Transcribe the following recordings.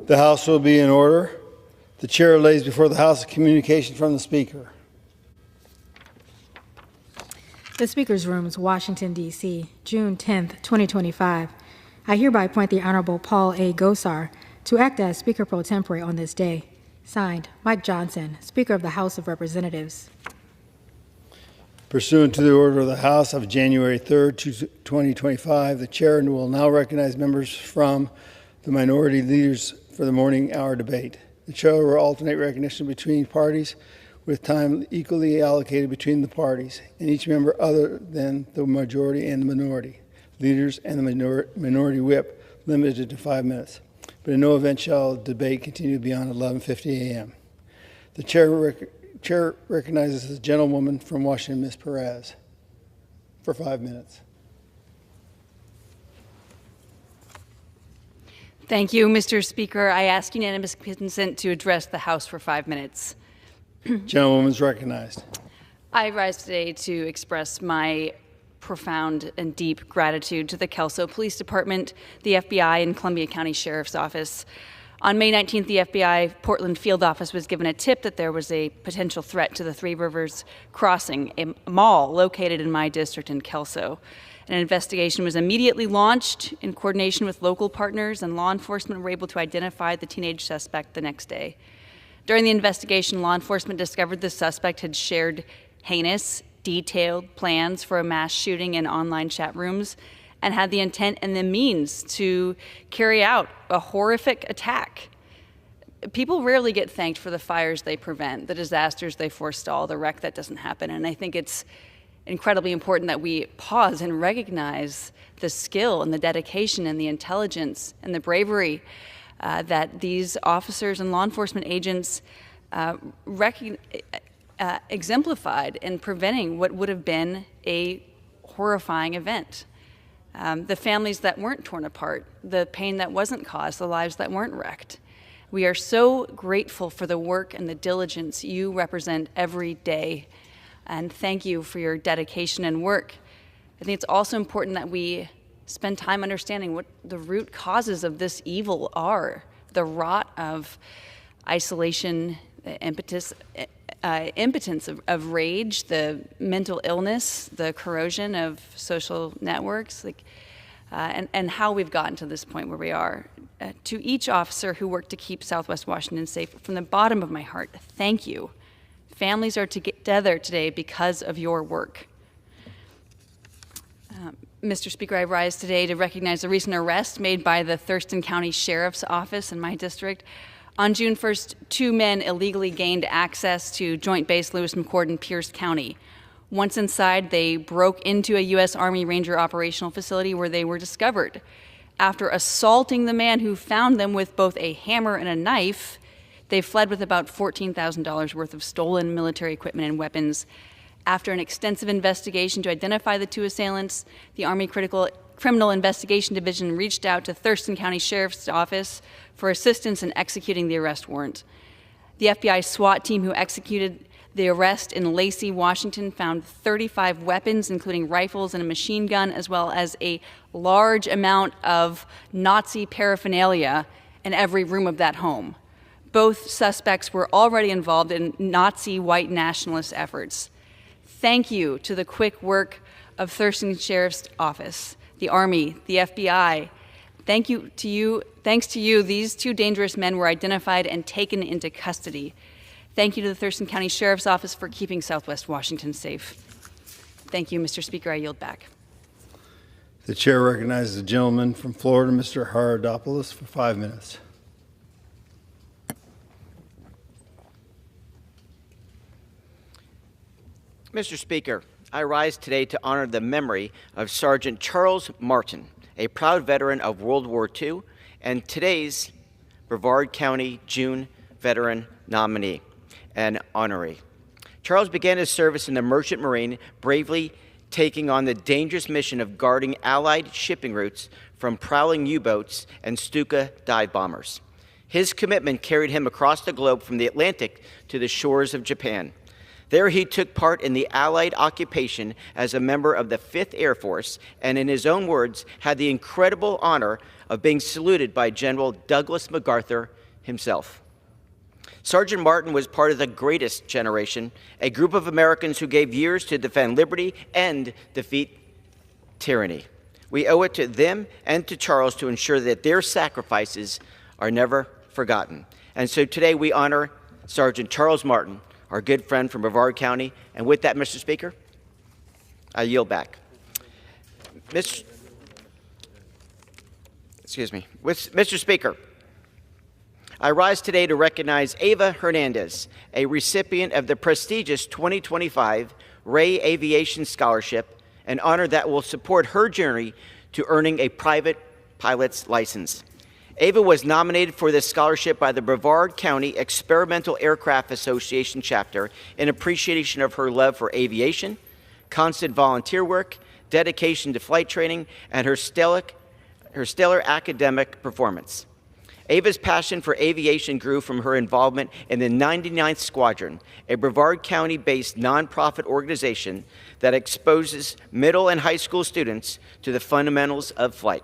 The House will be in order. The chair lays before the House a communication from the Speaker. The Speaker's Rooms, Washington, D.C., June 10th, 2025. I hereby appoint the Honorable Paul A. Gosar to act as Speaker pro tempore on this day. Signed, Mike Johnson, Speaker of the House of Representatives. Pursuant to the order of the House of January 3rd, 2025, the chair will now recognize members from the minority leaders for the morning hour debate. The chair will alternate recognition between parties with time equally allocated between the parties and each member other than the majority and the minority leaders and the minority whip limited to 5 minutes. But in no event shall debate continue beyond 11:50 a.m. The chair recognizes the gentlewoman from Washington, Ms. Perez, for 5 minutes. Thank you, Mr. Speaker. I ask unanimous consent to address the House for 5 minutes. Gentlewoman is recognized. I rise today to express my profound and deep gratitude to the Kelso Police Department, the FBI, and Columbia County Sheriff's Office. On May 19th, the FBI Portland Field Office was given a tip that there was a potential threat to the Three Rivers Crossing, a mall located in my district in Kelso. An investigation was immediately launched in coordination with local partners, and law enforcement were able to identify the teenage suspect the next day. During the investigation, law enforcement discovered the suspect had shared heinous, detailed plans for a mass shooting in online chat rooms and had the intent and the means to carry out a horrific attack. People rarely get thanked for the fires they prevent, the disasters they forestall, the wreck that doesn't happen, and I think it's incredibly important that we pause and recognize the skill and the dedication and the intelligence and the bravery that these officers and law enforcement agents exemplified in preventing what would have been a horrifying event. The families that weren't torn apart, the pain that wasn't caused, the lives that weren't wrecked. We are so grateful for the work and the diligence you represent every day, and thank you for your dedication and work. I think it's also important that we spend time understanding what the root causes of this evil are. The rot of isolation, the impotence of rage, the mental illness, the corrosion of social networks, and how we've gotten to this point where we are. To each officer who worked to keep Southwest Washington safe, from the bottom of my heart, thank you. Families are together today because of your work. Mr. Speaker, I rise today to recognize the recent arrest made by the Thurston County Sheriff's Office in my district. On June 1st, 2 men illegally gained access to Joint Base Lewis McChord in Pierce County. Once inside, they broke into a U.S. Army Ranger operational facility where they were discovered. After assaulting the man who found them with both a hammer and a knife, they fled with about $14,000 worth of stolen military equipment and weapons. After an extensive investigation to identify the 2 assailants, the Army Criminal Investigation Division reached out to Thurston County Sheriff's Office for assistance in executing the arrest warrant. The FBI SWAT team who executed the arrest in Lacey, Washington, found 35 weapons, including rifles and a machine gun, as well as a large amount of Nazi paraphernalia in every room of that home. Both suspects were already involved in Nazi white nationalist efforts. Thank you to the quick work of Thurston Sheriff's Office, the Army, the FBI. Thanks to you, these 2 dangerous men were identified and taken into custody. Thank you to the Thurston County Sheriff's Office for keeping Southwest Washington safe. Thank you, Mr. Speaker. I yield back. The chair recognizes the gentleman from Florida, Mr. Haradopoulos, for 5 minutes. Mr. Speaker, I rise today to honor the memory of Sergeant Charles Martin, a proud veteran of World War II and today's Brevard County June Veteran nominee and honoree. Charles began his service in the Merchant Marine, bravely taking on the dangerous mission of guarding Allied shipping routes from prowling U-boats and Stuka dive bombers. His commitment carried him across the globe from the Atlantic to the shores of Japan. There he took part in the Allied occupation as a member of the 5th Air Force, and in his own words, had the incredible honor of being saluted by General Douglas MacArthur himself. Sergeant Martin was part of the greatest generation, a group of Americans who gave years to defend liberty and defeat tyranny. We owe it to them and to Charles to ensure that their sacrifices are never forgotten. And so today we honor Sergeant Charles Martin, our good friend from Brevard County. And with that, Mr. Speaker, I yield back. Mr. Speaker, I rise today to recognize Ava Hernandez, a recipient of the prestigious 2025 Ray Aviation Scholarship, an honor that will support her journey to earning a private pilot's license. Ava was nominated for this scholarship by the Brevard County Experimental Aircraft Association chapter in appreciation of her love for aviation, constant volunteer work, dedication to flight training, and her stellar academic performance. Ava's passion for aviation grew from her involvement in the 99th Squadron, a Brevard County-based nonprofit organization that exposes middle and high school students to the fundamentals of flight.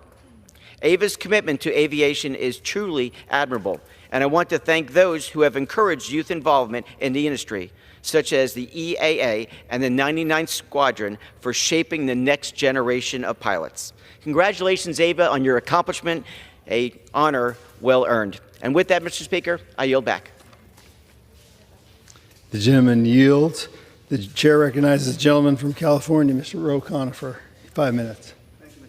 Ava's commitment to aviation is truly admirable, and I want to thank those who have encouraged youth involvement in the industry, such as the EAA and the 99th Squadron, for shaping the next generation of pilots. Congratulations, Ava, on your accomplishment, an honor well earned. And with that, Mr. Speaker, I yield back. The gentleman yields. The chair recognizes the gentleman from California, Mr. Roe Conifer. 5 minutes. Thank you,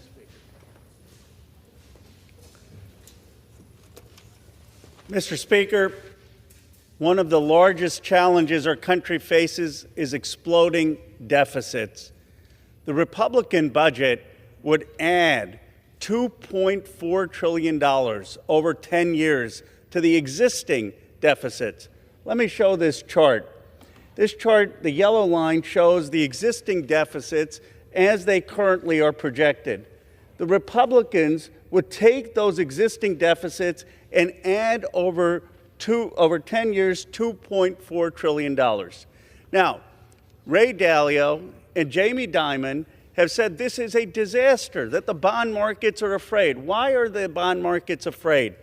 Mr. Speaker. Mr. Speaker, one of the largest challenges our country faces is exploding deficits. The Republican budget would add $2.4 trillion over 10 years to the existing deficits. Let me show this chart. This chart, the yellow line, shows the existing deficits as they currently are projected. The Republicans would take those existing deficits and add over 10 years, $2.4 trillion. Now, Ray Dalio and Jamie Dimon have said this is a disaster, that the bond markets are afraid. Why are the bond markets afraid?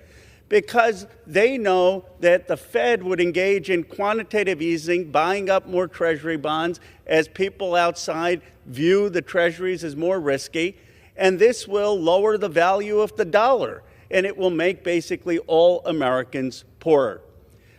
Because they know that the Fed would engage in quantitative easing, buying up more Treasury bonds as people outside view the Treasuries as more risky, and this will lower the value of the dollar, and it will make basically all Americans poorer.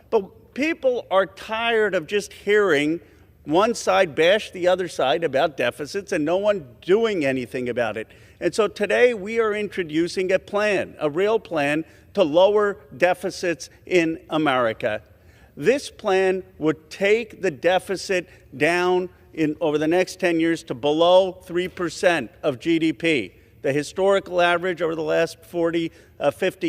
But people are tired of just hearing one side bash the other side about deficits and no one doing anything about it. And so today we are introducing a plan, a real plan to lower deficits in America. This plan would take the deficit down over the next 10 years to below 3% of GDP. The historical average over the last 50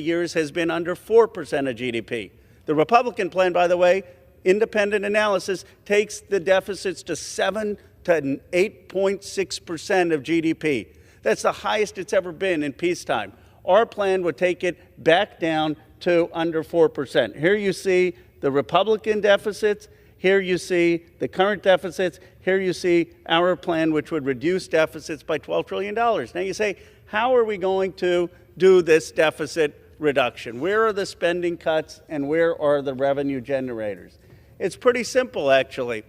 years has been under 4% of GDP. The Republican plan, by the way, independent analysis, takes the deficits to 7 to 8.6% of GDP. That's the highest it's ever been in peacetime. Our plan would take it back down to under 4%. Here you see the Republican deficits. Here you see the current deficits. Here you see our plan, which would reduce deficits by $12 trillion. Now you say, how are we going to do this deficit reduction? Where are the spending cuts and where are the revenue generators? It's pretty simple, actually.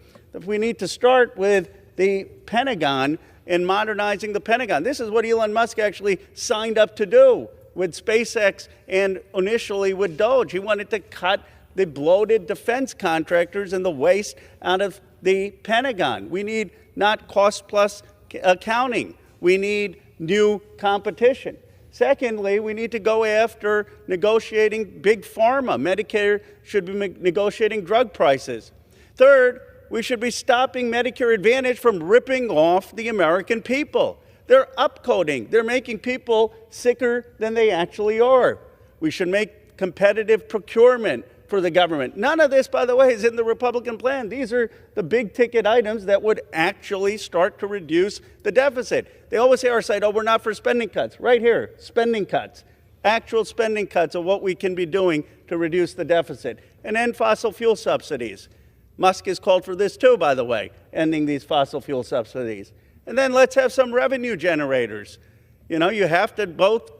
We need to start with the Pentagon and modernizing the Pentagon. This is what Elon Musk actually signed up to do with SpaceX and initially with Doge. He wanted to cut the bloated defense contractors and the waste out of the Pentagon. We need not cost-plus accounting. We need new competition. Secondly, we need to go after negotiating big pharma. Medicare should be negotiating drug prices. Third, we should be stopping Medicare Advantage from ripping off the American people. They're upcoding. They're making people sicker than they actually are. We should make competitive procurement for the government. None of this, by the way, is in the Republican plan. These are the big ticket items that would actually start to reduce the deficit. They always say our side, oh, we're not for spending cuts. Right here, spending cuts. Actual spending cuts of what we can be doing to reduce the deficit. And end fossil fuel subsidies. Musk has called for this too, by the way, ending these fossil fuel subsidies. And then let's have some revenue generators. You know, you have to both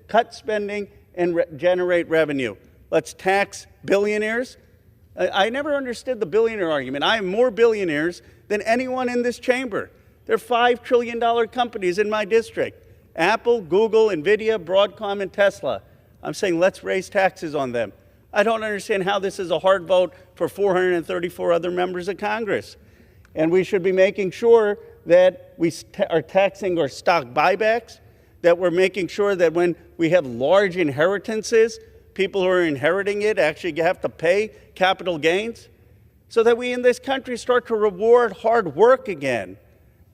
cut spending and generate revenue. Let's tax billionaires. I never understood the billionaire argument. I have more billionaires than anyone in this chamber. They're $5 trillion companies in my district. Apple, Google, NVIDIA, Broadcom, and Tesla. I'm saying let's raise taxes on them. I don't understand how this is a hard vote for 434 other members of Congress. And we should be making sure that we are taxing our stock buybacks, that we're making sure that when we have large inheritances, people who are inheriting it actually have to pay capital gains, so that we in this country start to reward hard work again,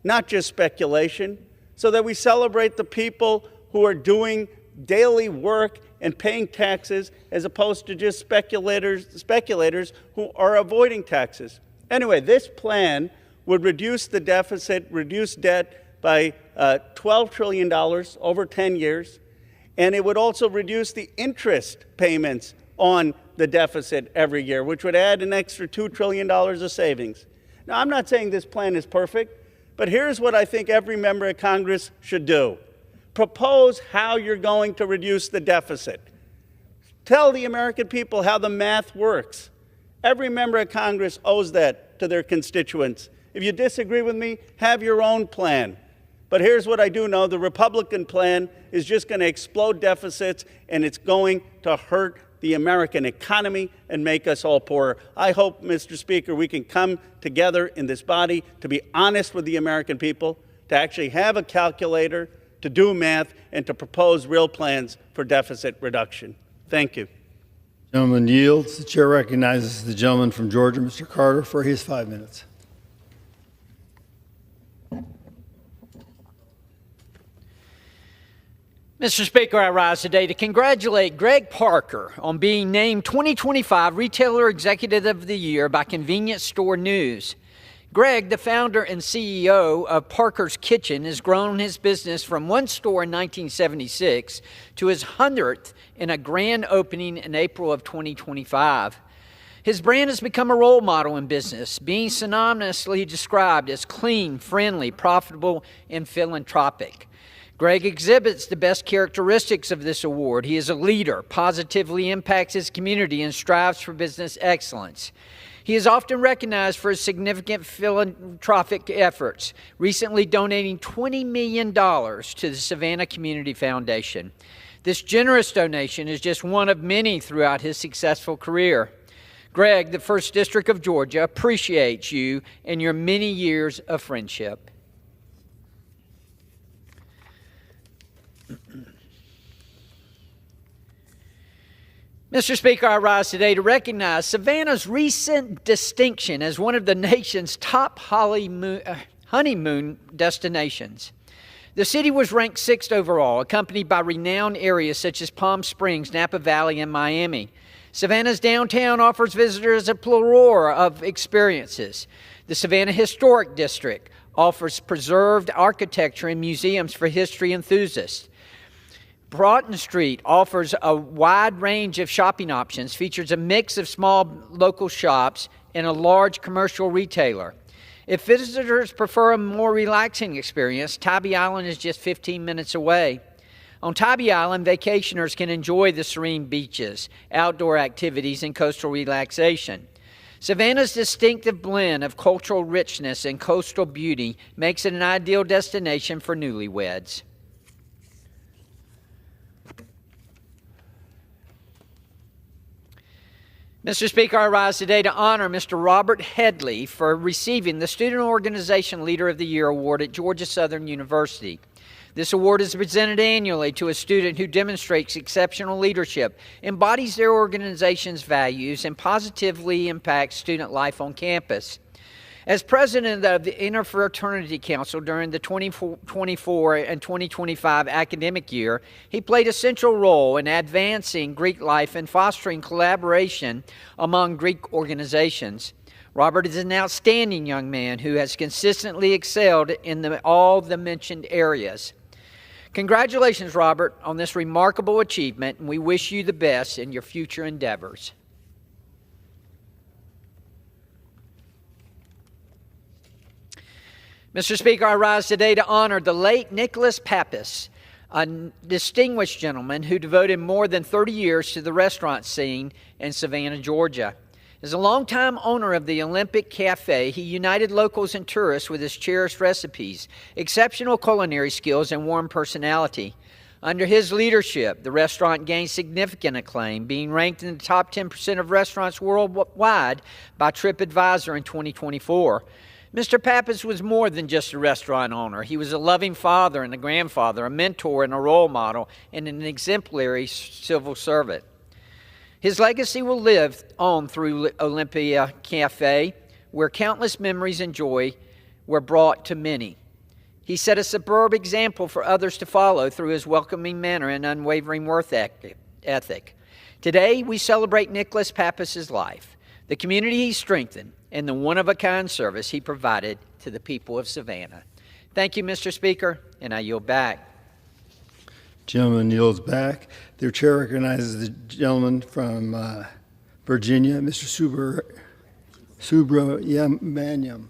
not just speculation, so that we celebrate the people who are doing daily work and paying taxes as opposed to just speculators who are avoiding taxes. Anyway, this plan would reduce the deficit, reduce debt by $12 trillion over 10 years, and it would also reduce the interest payments on the deficit every year, which would add an extra $2 trillion of savings. Now, I'm not saying this plan is perfect, but here's what I think every member of Congress should do. Propose how you're going to reduce the deficit. Tell the American people how the math works. Every member of Congress owes that to their constituents. If you disagree with me, have your own plan. But here's what I do know. The Republican plan is just going to explode deficits, and it's going to hurt the American economy and make us all poorer. I hope, Mr. Speaker, we can come together in this body to be honest with the American people, to actually have a calculator, to do math, and to propose real plans for deficit reduction. Thank you. Gentleman yields. The chair recognizes the gentleman from Georgia, Mr. Carter, for his 5 minutes. Mr. Speaker, I rise today to congratulate Greg Parker on being named 2025 Retailer Executive of the Year by Convenience Store News. Greg, the founder and CEO of Parker's Kitchen, has grown his business from one store in 1976 to his 100th in a grand opening in April of 2025. His brand has become a role model in business, being synonymously described as clean, friendly, profitable, and philanthropic. Greg exhibits the best characteristics of this award. He is a leader, positively impacts his community, and strives for business excellence. He is often recognized for his significant philanthropic efforts, recently donating $20 million to the Savannah Community Foundation. This generous donation is just one of many throughout his successful career. Greg, the 1st District of Georgia, appreciates you and your many years of friendship. Mr. Speaker, I rise today to recognize Savannah's recent distinction as one of the nation's top honeymoon destinations. The city was ranked 6th overall, accompanied by renowned areas such as Palm Springs, Napa Valley, and Miami. Savannah's downtown offers visitors a plethora of experiences. The Savannah Historic District offers preserved architecture and museums for history enthusiasts. Broughton Street offers a wide range of shopping options, features a mix of small local shops and a large commercial retailer. If visitors prefer a more relaxing experience, Tybee Island is just 15 minutes away. On Tybee Island, vacationers can enjoy the serene beaches, outdoor activities, and coastal relaxation. Savannah's distinctive blend of cultural richness and coastal beauty makes it an ideal destination for newlyweds. Mr. Speaker, I rise today to honor Mr. Robert Headley for receiving the Student Organization Leader of the Year award at Georgia Southern University. This award is presented annually to a student who demonstrates exceptional leadership, embodies their organization's values, and positively impacts student life on campus. As president of the Interfraternity Council during the 2024 and 2025 academic year, he played a central role in advancing Greek life and fostering collaboration among Greek organizations. Robert is an outstanding young man who has consistently excelled in all the mentioned areas. Congratulations, Robert, on this remarkable achievement, and we wish you the best in your future endeavors. Mr. Speaker, I rise today to honor the late Nicholas Pappas, a distinguished gentleman who devoted more than 30 years to the restaurant scene in Savannah, Georgia. As a longtime owner of the Olympic Cafe, he united locals and tourists with his cherished recipes, exceptional culinary skills, and warm personality. Under his leadership, the restaurant gained significant acclaim, being ranked in the top 10% of restaurants worldwide by TripAdvisor in 2024. Mr. Pappas was more than just a restaurant owner. He was a loving father and a grandfather, a mentor and a role model, and an exemplary civil servant. His legacy will live on through Olympia Cafe, where countless memories and joy were brought to many. He set a superb example for others to follow through his welcoming manner and unwavering work ethic. Today, we celebrate Nicholas Pappas's life, the community he strengthened, and the one-of-a-kind service he provided to the people of Savannah. Thank you, Mr. Speaker, and I yield back. Gentleman yields back. The chair recognizes the gentleman from Virginia, Mr. Subramaniam.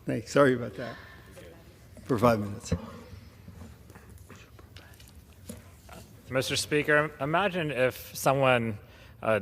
Thanks. Sorry about that. For 5 minutes. Mr. Speaker, imagine if someone if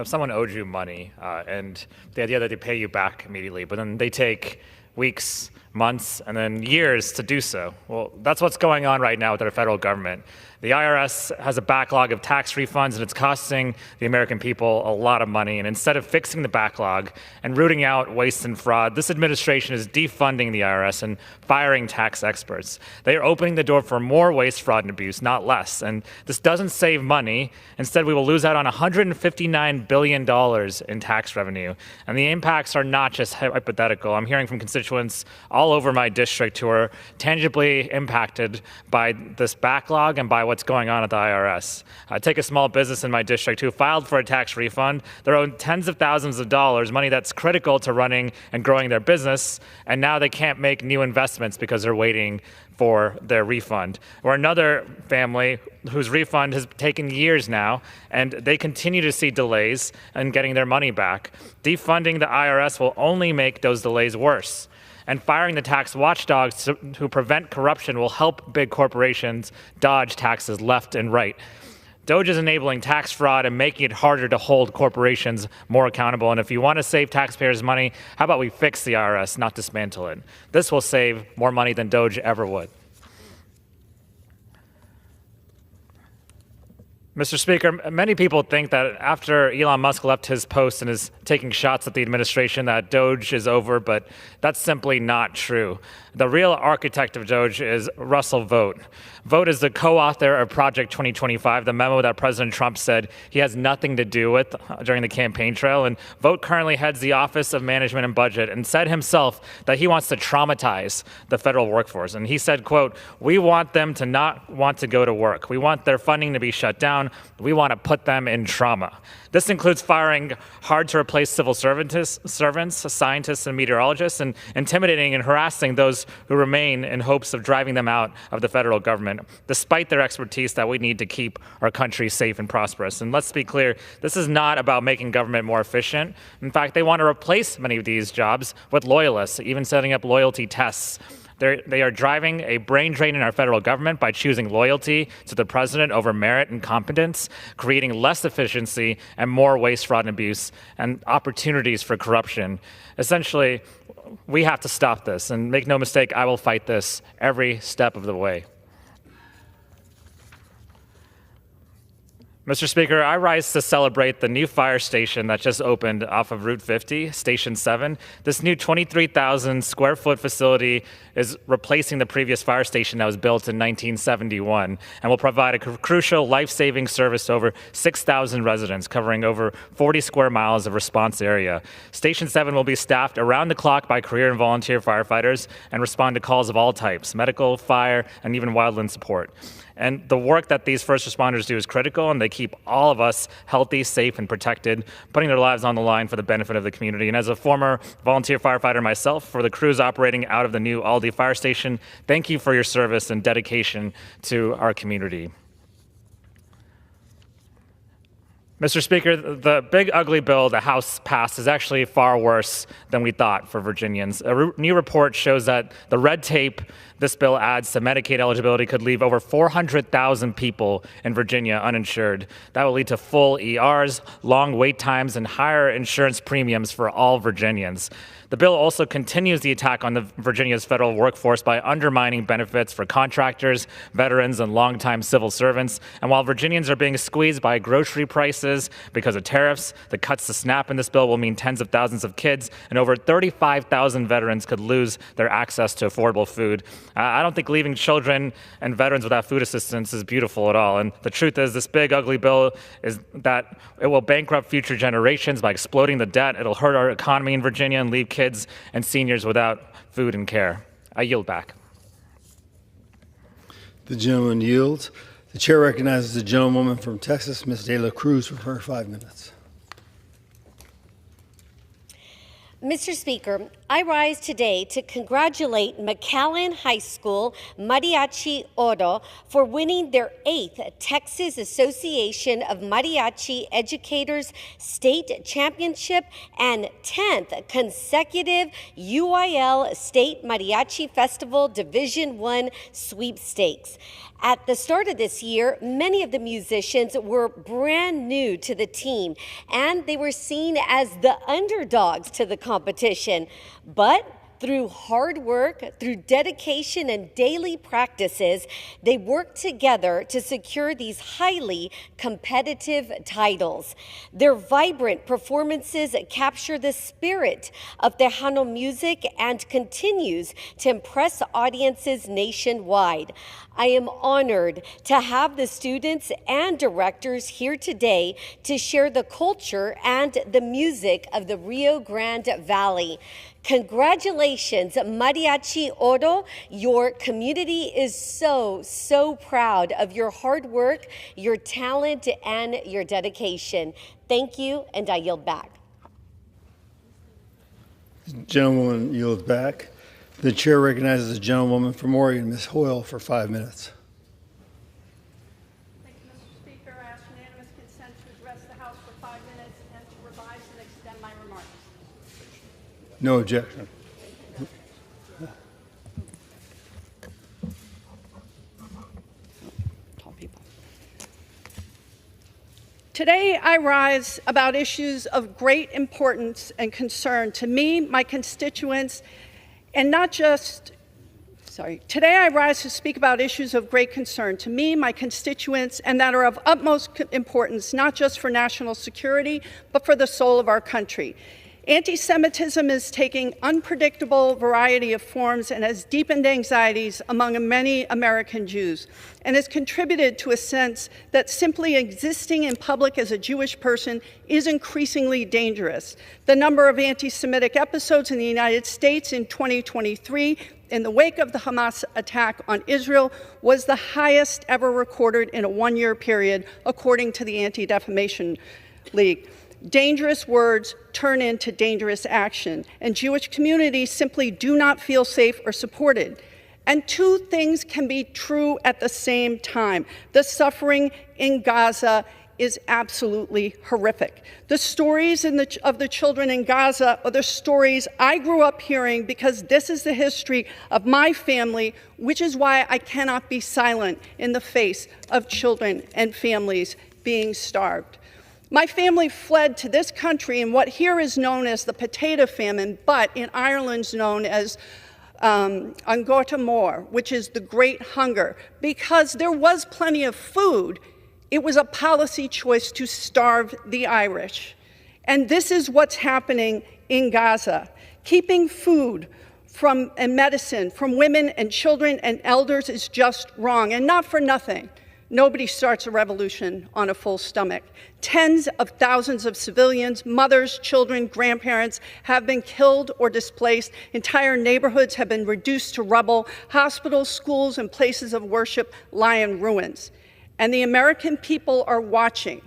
someone owed you money, and the idea that they pay you back immediately, but then they take weeks, months, and then years to do so. Well, that's what's going on right now with our federal government. The IRS has a backlog of tax refunds, and it's costing the American people a lot of money. And instead of fixing the backlog and rooting out waste and fraud, this administration is defunding the IRS and firing tax experts. They are opening the door for more waste, fraud, and abuse, not less. And this doesn't save money. Instead, we will lose out on $159 billion in tax revenue. And the impacts are not just hypothetical. I'm hearing from constituents all over my district who are tangibly impacted by this backlog and by what's going on at the IRS. Take a small business in my district who filed for a tax refund. They're owed tens of thousands of dollars, money that's critical to running and growing their business, and now they can't make new investments because they're waiting for their refund. Or another family whose refund has taken years now, and they continue to see delays in getting their money back. Defunding the IRS will only make those delays worse. And firing the tax watchdogs who prevent corruption will help big corporations dodge taxes left and right. DOGE is enabling tax fraud and making it harder to hold corporations more accountable. And if you want to save taxpayers' money, how about we fix the IRS, not dismantle it? This will save more money than DOGE ever would. Mr. Speaker, many people think that after Elon Musk left his post and is taking shots at the administration that DOGE is over, but that's simply not true. The real architect of DOGE is Russell Vought. Vought is the co-author of Project 2025, the memo that President Trump said he has nothing to do with during the campaign trail. And Vought currently heads the Office of Management and Budget and said himself that he wants to traumatize the federal workforce. And he said, quote, "We want them to not want to go to work. We want their funding to be shut down. We want to put them in trauma." This includes firing hard-to-replace civil servants, scientists, and meteorologists, and intimidating and harassing those who remain in hopes of driving them out of the federal government, despite their expertise that we need to keep our country safe and prosperous. And let's be clear, this is not about making government more efficient. In fact, they want to replace many of these jobs with loyalists, even setting up loyalty tests. They are driving a brain drain in our federal government by choosing loyalty to the president over merit and competence, creating less efficiency and more waste, fraud, and abuse, and opportunities for corruption. Essentially, we have to stop this. And make no mistake, I will fight this every step of the way. Mr. Speaker, I rise to celebrate the new fire station that just opened off of Route 50, Station 7. This new 23,000 square foot facility is replacing the previous fire station that was built in 1971 and will provide a crucial life-saving service to over 6,000 residents, covering over 40 square miles of response area. Station 7 will be staffed around the clock by career and volunteer firefighters and respond to calls of all types, medical, fire, and even wildland support. And the work that these first responders do is critical, and they keep all of us healthy, safe, and protected, putting their lives on the line for the benefit of the community. And as a former volunteer firefighter myself, for the crews operating out of the new Aldi Fire Station, thank you for your service and dedication to our community. Mr. Speaker, the big ugly bill the House passed is actually far worse than we thought for Virginians. A new report shows that the red tape this bill adds to Medicaid eligibility could leave over 400,000 people in Virginia uninsured. That will lead to full ERs, long wait times, and higher insurance premiums for all Virginians. The bill also continues the attack on Virginia's federal workforce by undermining benefits for contractors, veterans, and longtime civil servants. And while Virginians are being squeezed by grocery prices because of tariffs, the cuts to SNAP in this bill will mean tens of thousands of kids and over 35,000 veterans could lose their access to affordable food. I don't think leaving children and veterans without food assistance is beautiful at all. And the truth is, this big, ugly bill is that it will bankrupt future generations by exploding the debt. It'll hurt our economy in Virginia and leave kids and seniors without food and care. I yield back. The gentleman yields. The chair recognizes the gentlewoman from Texas, Ms. De La Cruz, for her 5 minutes. Mr. Speaker, I rise today to congratulate McAllen High School Mariachi Oro for winning their 8th Texas Association of Mariachi Educators State Championship and 10th consecutive UIL State Mariachi Festival Division I sweepstakes. At the start of this year, many of the musicians were brand new to the team, and they were seen as the underdogs to the competition. But through hard work, through dedication and daily practices, they worked together to secure these highly competitive titles. Their vibrant performances capture the spirit of Tejano music and continues to impress audiences nationwide. I am honored to have the students and directors here today to share the culture and the music of the Rio Grande Valley. Congratulations, Mariachi Oro. Your community is so proud of your hard work, your talent, and your dedication. Thank you, and I yield back. The gentlewoman yields back. The chair recognizes the gentlewoman from Oregon, Ms. Hoyle, for 5 minutes. Thank you, Mr. Speaker. I ask unanimous consent to address the House for 5 minutes and to revise and extend my remarks. No objection. Today, I rise about issues of great importance and concern to me, my constituents, and not just, Today I rise to speak about issues of great concern to me, my constituents, and that are of utmost importance, not just for national security, but for the soul of our country. Anti-Semitism is taking unpredictable variety of forms and has deepened anxieties among many American Jews and has contributed to a sense that simply existing in public as a Jewish person is increasingly dangerous. The number of anti-Semitic episodes in the United States in 2023 in the wake of the Hamas attack on Israel was the highest ever recorded in a one-year period, according to the Anti-Defamation League. Dangerous words turn into dangerous action, and Jewish communities simply do not feel safe or supported. And two things can be true at the same time. The suffering in Gaza is absolutely horrific. The stories of the children in Gaza are the stories I grew up hearing because this is the history of my family, which is why I cannot be silent in the face of children and families being starved. My family fled to this country in what here is known as the potato famine, but in Ireland's known as Angorta Mór, which is the Great Hunger. Because there was plenty of food, it was a policy choice to starve the Irish. And this is what's happening in Gaza. Keeping food and medicine from women and children and elders is just wrong, and not for nothing. Nobody starts a revolution on a full stomach. Tens of thousands of civilians, mothers, children, grandparents have been killed or displaced. Entire neighborhoods have been reduced to rubble. Hospitals, schools, and places of worship lie in ruins. And the American people are watching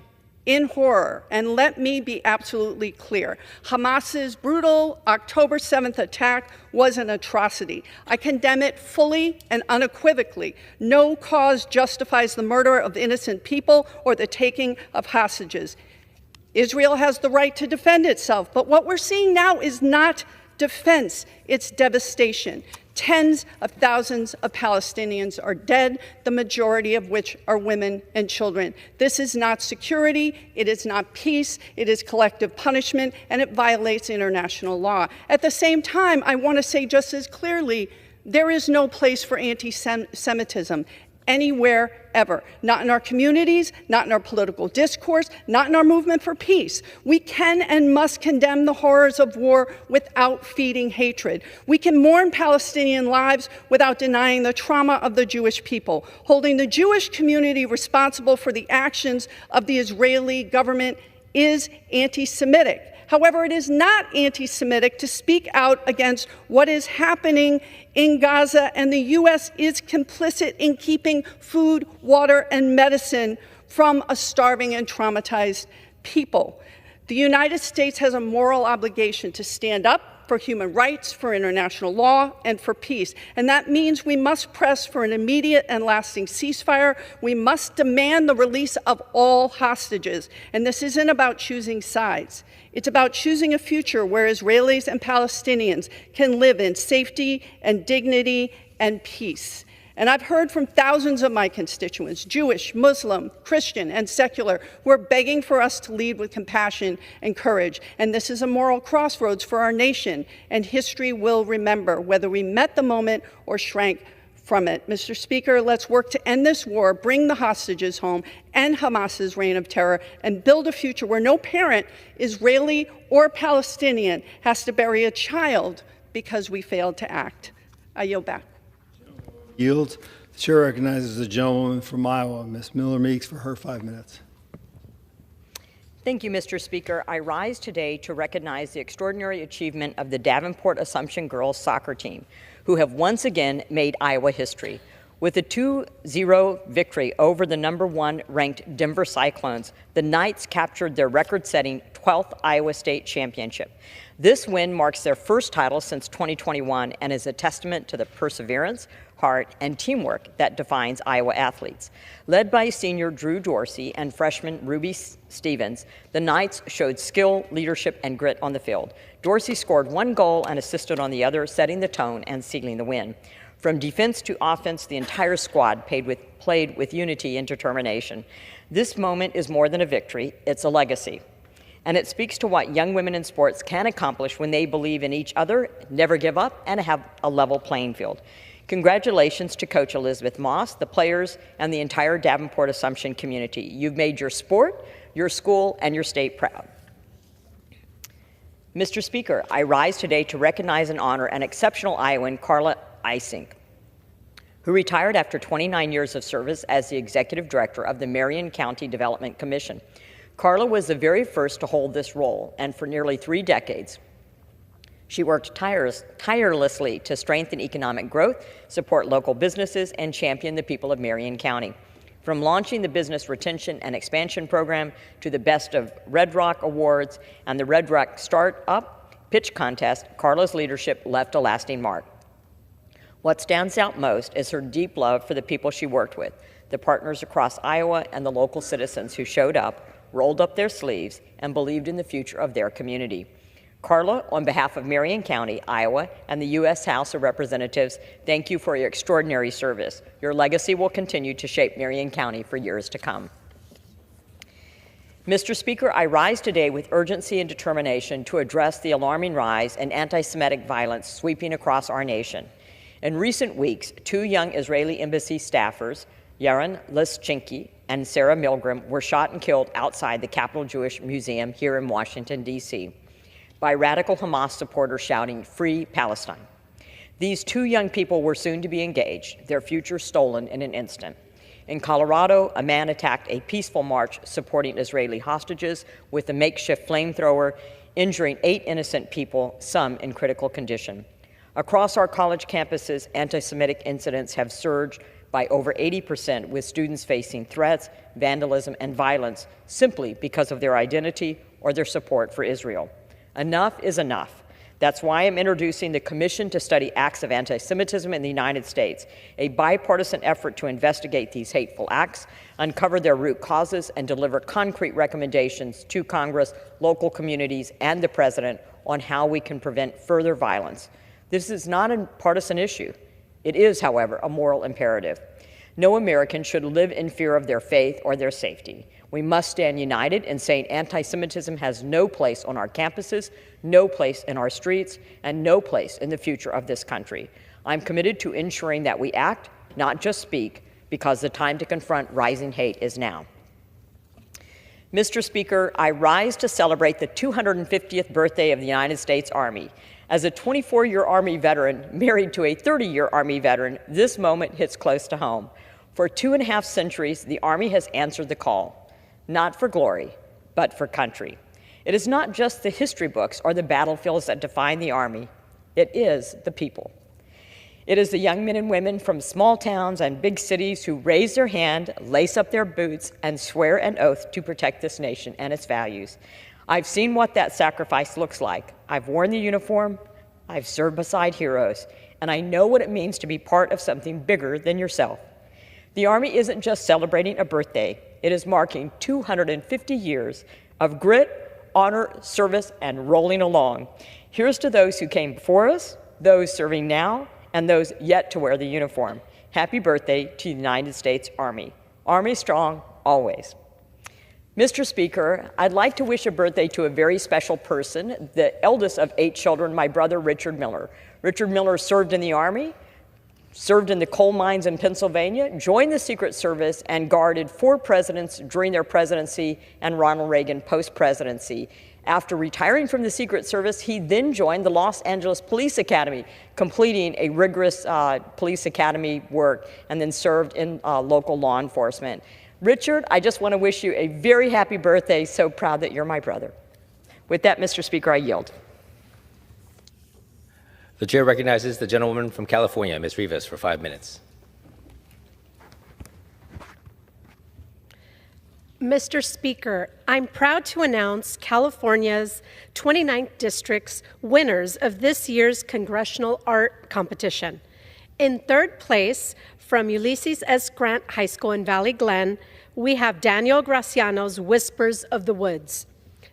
in horror. And let me be absolutely clear. Hamas's brutal October 7th attack was an atrocity. I condemn it fully and unequivocally. No cause justifies the murder of innocent people or the taking of hostages. Israel has the right to defend itself, but what we're seeing now is not defense, it's devastation. Tens of thousands of Palestinians are dead, the majority of which are women and children. This is not security, it is not peace, it is collective punishment, and it violates international law. At the same time, I want to say just as clearly, there is no place for anti-Semitism anywhere ever. Not in our communities, not in our political discourse, not in our movement for peace. We can and must condemn the horrors of war without feeding hatred. We can mourn Palestinian lives without denying the trauma of the Jewish people. Holding the Jewish community responsible for the actions of the Israeli government is anti-Semitic. However, it is not anti-Semitic to speak out against what is happening in Gaza, and the U.S. is complicit in keeping food, water, and medicine from a starving and traumatized people. The United States has a moral obligation to stand up for human rights, for international law, and for peace. And that means we must press for an immediate and lasting ceasefire. We must demand the release of all hostages. And this isn't about choosing sides. It's about choosing a future where Israelis and Palestinians can live in safety and dignity and peace. And I've heard from thousands of my constituents, Jewish, Muslim, Christian, and secular, who are begging for us to lead with compassion and courage. And this is a moral crossroads for our nation, and history will remember whether we met the moment or shrank from it. Mr. Speaker, let's work to end this war, bring the hostages home, end Hamas's reign of terror, and build a future where no parent, Israeli or Palestinian, has to bury a child because we failed to act. I yield back. Yields. The chair recognizes the gentlewoman from Iowa, Ms. Miller Meeks, for her 5 minutes. Thank you, Mr. Speaker. I rise today to recognize the extraordinary achievement of the Davenport Assumption girls soccer team, who have once again made Iowa history. With a 2-0 victory over the #1 ranked Denver Cyclones, the Knights captured their record-setting 12th Iowa State championship. This win marks their first title since 2021 and is a testament to the perseverance, heart, and teamwork that defines Iowa athletes. Led by senior Drew Dorsey and freshman Ruby Stevens, the Knights showed skill, leadership, and grit on the field. Dorsey scored 1 goal and assisted on the other, setting the tone and sealing the win. From defense to offense, the entire squad played with unity and determination. This moment is more than a victory, it's a legacy. And it speaks to what young women in sports can accomplish when they believe in each other, never give up, and have a level playing field. Congratulations to Coach Elizabeth Moss, the players, and the entire Davenport Assumption community. You've made your sport, your school, and your state proud. Mr. Speaker, I rise today to recognize and honor an exceptional Iowan, Carla Isink, who retired after 29 years of service as the executive director of the Marion County Development Commission. Carla was the very first to hold this role, and for nearly 3 decades, she worked tirelessly to strengthen economic growth, support local businesses, and champion the people of Marion County. From launching the Business Retention and Expansion Program to the Best of Red Rock Awards and the Red Rock Startup Pitch Contest, Carla's leadership left a lasting mark. What stands out most is her deep love for the people she worked with, the partners across Iowa and the local citizens who showed up, rolled up their sleeves, and believed in the future of their community. Carla, on behalf of Marion County, Iowa, and the U.S. House of Representatives, thank you for your extraordinary service. Your legacy will continue to shape Marion County for years to come. Mr. Speaker, I rise today with urgency and determination to address the alarming rise in anti-Semitic violence sweeping across our nation. In recent weeks, 2 young Israeli embassy staffers, Yaron Lischinki and Sarah Milgram, were shot and killed outside the Capitol Jewish Museum here in Washington, D.C., by radical Hamas supporters shouting, "Free Palestine." These 2 young people were soon to be engaged, their future stolen in an instant. In Colorado, a man attacked a peaceful march supporting Israeli hostages with a makeshift flamethrower, injuring 8 innocent people, some in critical condition. Across our college campuses, anti-Semitic incidents have surged by over 80%, with students facing threats, vandalism, and violence simply because of their identity or their support for Israel. Enough is enough. That's why I'm introducing the Commission to Study Acts of Anti-Semitism in the United States, a bipartisan effort to investigate these hateful acts, uncover their root causes, and deliver concrete recommendations to Congress, local communities, and the President on how we can prevent further violence. This is not a partisan issue. It is, however, a moral imperative. No American should live in fear of their faith or their safety. We must stand united in saying anti-Semitism has no place on our campuses, no place in our streets, and no place in the future of this country. I'm committed to ensuring that we act, not just speak, because the time to confront rising hate is now. Mr. Speaker, I rise to celebrate the 250th birthday of the United States Army. As a 24-year Army veteran married to a 30-year Army veteran, this moment hits close to home. For 2.5 centuries, the Army has answered the call. Not for glory, but for country. It is not just the history books or the battlefields that define the Army. It is the people. It is the young men and women from small towns and big cities who raise their hand, lace up their boots, and swear an oath to protect this nation and its values. I've seen what that sacrifice looks like. I've worn the uniform, I've served beside heroes, and I know what it means to be part of something bigger than yourself. The Army isn't just celebrating a birthday. It is marking 250 years of grit, honor, service, and rolling along. Here's to those who came before us, those serving now, and those yet to wear the uniform. Happy birthday to the United States Army. Army strong, always. Mr. Speaker, I'd like to wish a birthday to a very special person, the eldest of 8 children, my brother, Richard Miller. Richard Miller served in the Army, served in the coal mines in Pennsylvania, joined the Secret Service, and guarded 4 presidents during their presidency and Ronald Reagan post-presidency. After retiring from the Secret Service, he then joined the Los Angeles Police Academy, completing a rigorous police academy work, and then served in local law enforcement. Richard, I just want to wish you a very happy birthday. So proud that you're my brother. With that, Mr. Speaker, I yield. The chair recognizes the gentlewoman from California, Ms. Rivas, for 5 minutes. Mr. Speaker, I'm proud to announce California's 29th District's winners of this year's Congressional Art Competition. In 3rd place, from Ulysses S. Grant High School in Valley Glen, we have Daniel Graciano's Whispers of the Woods.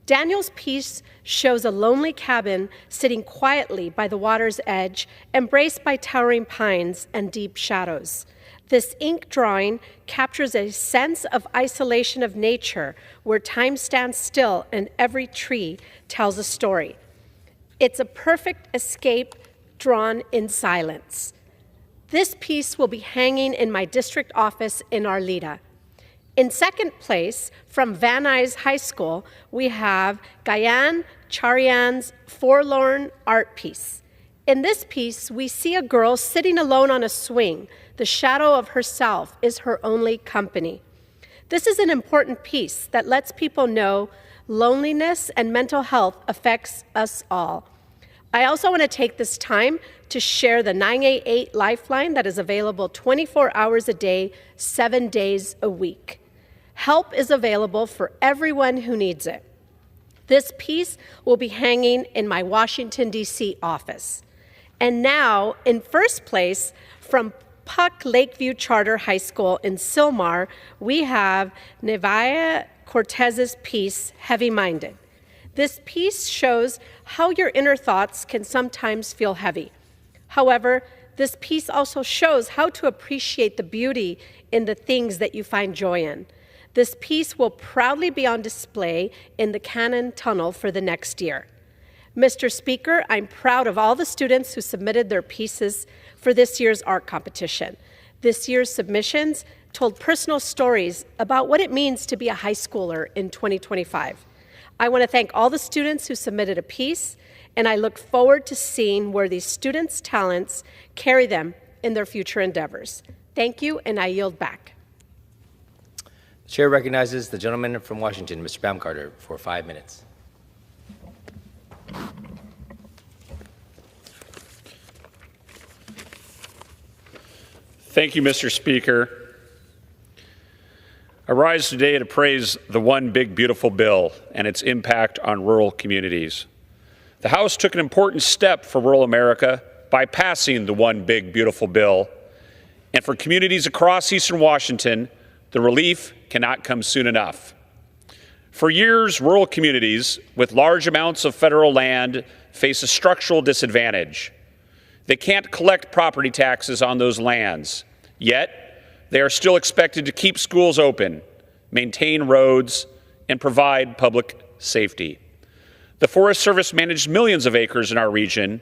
Daniel's piece shows a lonely cabin sitting quietly by the water's edge, embraced by towering pines and deep shadows. This ink drawing captures a sense of isolation of nature, where time stands still and every tree tells a story. It's a perfect escape drawn in silence. This piece will be hanging in my district office in Arleta. In 2nd place, from Van Nuys High School, we have Gayan Charian's Forlorn art piece. In this piece, we see a girl sitting alone on a swing. The shadow of herself is her only company. This is an important piece that lets people know loneliness and mental health affects us all. I also want to take this time to share the 988 Lifeline that is available 24 hours a day, 7 days a week. Help is available for everyone who needs it. This piece will be hanging in my Washington, D.C. office. And now, in 1st place, from Puck Lakeview Charter High School in Sylmar, we have Nevia Cortez's piece, Heavy Minded. This piece shows how your inner thoughts can sometimes feel heavy. However, this piece also shows how to appreciate the beauty in the things that you find joy in. This piece will proudly be on display in the Cannon Tunnel for the next year. Mr. Speaker, I'm proud of all the students who submitted their pieces for this year's art competition. This year's submissions told personal stories about what it means to be a high schooler in 2025. I want to thank all the students who submitted a piece, and I look forward to seeing where these students' talents carry them in their future endeavors. Thank you, and I yield back. The chair recognizes the gentleman from Washington, Mr. Baumgartner, for 5 minutes. Thank you, Mr. Speaker. I rise today to praise the One Big Beautiful Bill and its impact on rural communities. The House took an important step for rural America by passing the One Big Beautiful Bill. And for communities across Eastern Washington, the relief cannot come soon enough. For years, rural communities with large amounts of federal land face a structural disadvantage. They can't collect property taxes on those lands, yet they are still expected to keep schools open, maintain roads, and provide public safety. The Forest Service manages millions of acres in our region,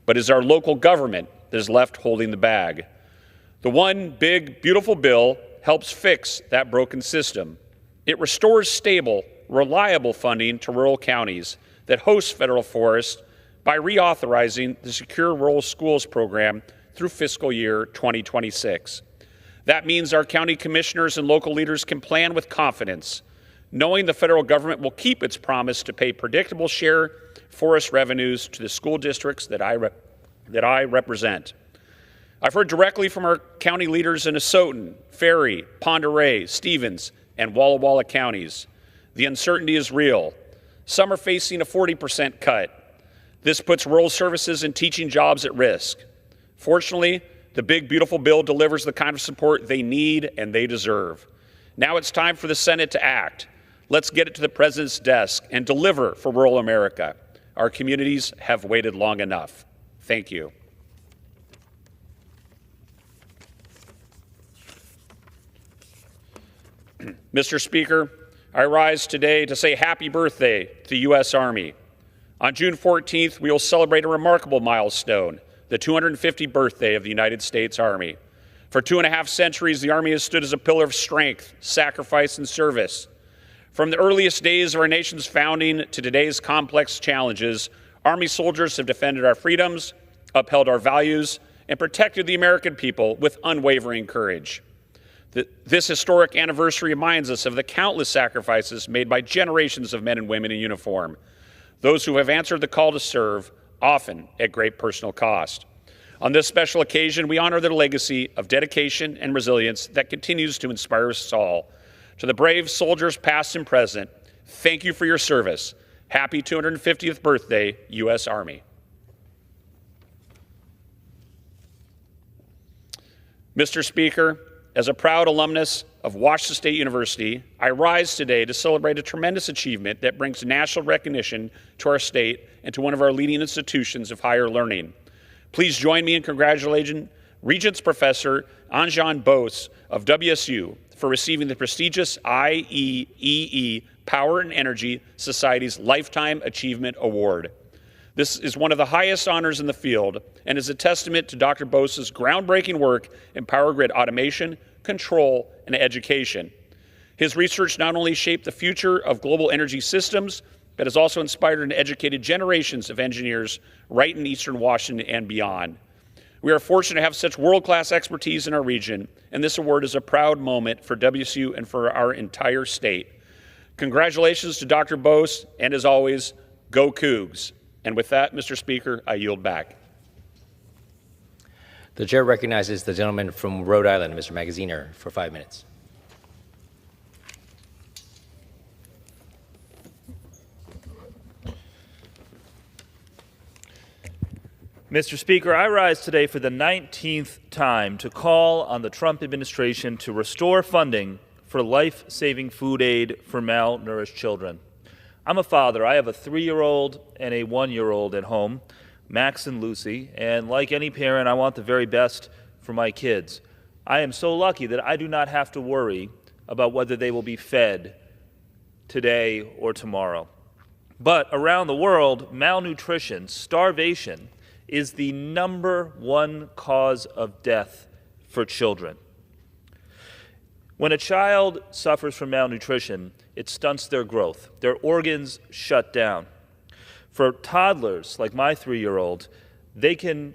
but it is our local government that is left holding the bag. The One Big Beautiful Bill helps fix that broken system. It restores stable, reliable funding to rural counties that host federal forests by reauthorizing the Secure Rural Schools program through fiscal year 2026. That means our county commissioners and local leaders can plan with confidence, knowing the federal government will keep its promise to pay predictable share forest revenues to the school districts that I represent. I've heard directly from our county leaders in Asotin, Ferry, Pend Oreille, Stevens, and Walla Walla counties. The uncertainty is real. Some are facing a 40% cut. This puts rural services and teaching jobs at risk. Fortunately, the Big Beautiful Bill delivers the kind of support they need and they deserve. Now it's time for the Senate to act. Let's get it to the President's desk and deliver for rural America. Our communities have waited long enough. Thank you. Mr. Speaker, I rise today to say happy birthday to the U.S. Army. On June 14th, we will celebrate a remarkable milestone, the 250th birthday of the United States Army. For 2.5 centuries, the Army has stood as a pillar of strength, sacrifice, and service. From the earliest days of our nation's founding to today's complex challenges, Army soldiers have defended our freedoms, upheld our values, and protected the American people with unwavering courage. This historic anniversary reminds us of the countless sacrifices made by generations of men and women in uniform, those who have answered the call to serve, often at great personal cost. On this special occasion, we honor their legacy of dedication and resilience that continues to inspire us all. To the brave soldiers past and present, thank you for your service. Happy 250th birthday, U.S. Army. Mr. Speaker, as a proud alumnus of Washington State University, I rise today to celebrate a tremendous achievement that brings national recognition to our state and to one of our leading institutions of higher learning. Please join me in congratulating Regents Professor Anjan Bose of WSU for receiving the prestigious IEEE Power and Energy Society's Lifetime Achievement Award. This is one of the highest honors in the field and is a testament to Dr. Bose's groundbreaking work in power grid automation, control, and education. His research not only shaped the future of global energy systems, but has also inspired and educated generations of engineers right in Eastern Washington and beyond. We are fortunate to have such world-class expertise in our region, and this award is a proud moment for WSU and for our entire state. Congratulations to Dr. Bose, and as always, go Cougs. And with that, Mr. Speaker, I yield back. The chair recognizes the gentleman from Rhode Island, Mr. Magaziner, for 5 minutes. Mr. Speaker, I rise today for the 19th time to call on the Trump administration to restore funding for life-saving food aid for malnourished children. I'm a father. I have a 3-year-old and a 1-year-old at home, Max and Lucy, and like any parent, I want the very best for my kids. I am so lucky that I do not have to worry about whether they will be fed today or tomorrow. But around the world, malnutrition, starvation, is the #1 cause of death for children. When a child suffers from malnutrition, it stunts their growth. Their organs shut down. For toddlers, like my 3-year-old, they can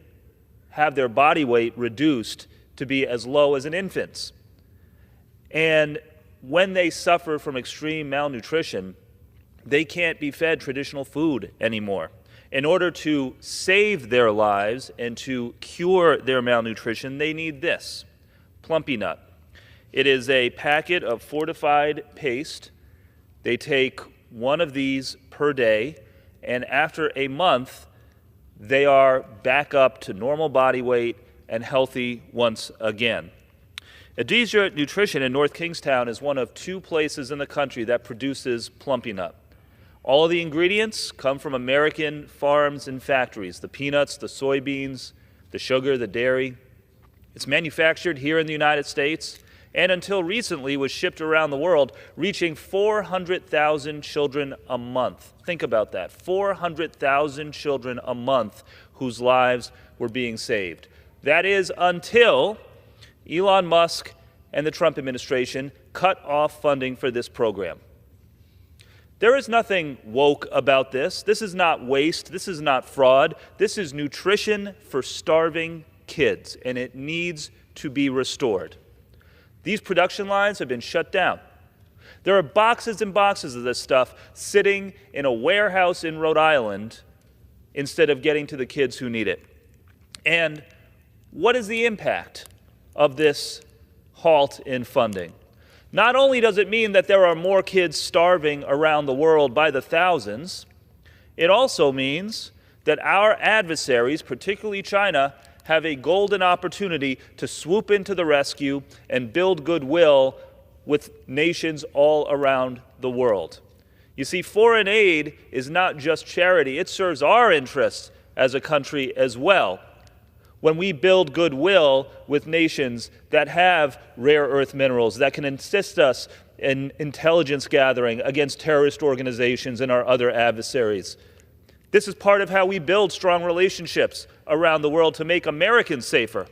have their body weight reduced to be as low as an infant's. And when they suffer from extreme malnutrition, they can't be fed traditional food anymore. In order to save their lives and to cure their malnutrition, they need this, Plumpy Nut. It is a packet of fortified paste. They take one of these per day, and after a month, they are back up to normal body weight and healthy once again. Adesia Nutrition in North Kingstown is one of 2 places in the country that produces Plumpy Nut. All of the ingredients come from American farms and factories, the peanuts, the soybeans, the sugar, the dairy. It's manufactured here in the United States, and until recently was shipped around the world, reaching 400,000 children a month. Think about that, 400,000 children a month whose lives were being saved. That is until Elon Musk and the Trump administration cut off funding for this program. There is nothing woke about this. This is not waste. This is not fraud. This is nutrition for starving kids, and it needs to be restored. These production lines have been shut down. There are boxes and boxes of this stuff sitting in a warehouse in Rhode Island instead of getting to the kids who need it. And what is the impact of this halt in funding? Not only does it mean that there are more kids starving around the world by the thousands, it also means that our adversaries, particularly China, have a golden opportunity to swoop into the rescue and build goodwill with nations all around the world. You see, foreign aid is not just charity. It serves our interests as a country as well. When we build goodwill with nations that have rare earth minerals, that can assist us in intelligence gathering against terrorist organizations and our other adversaries. This is part of how we build strong relationships around the world to make Americans safer.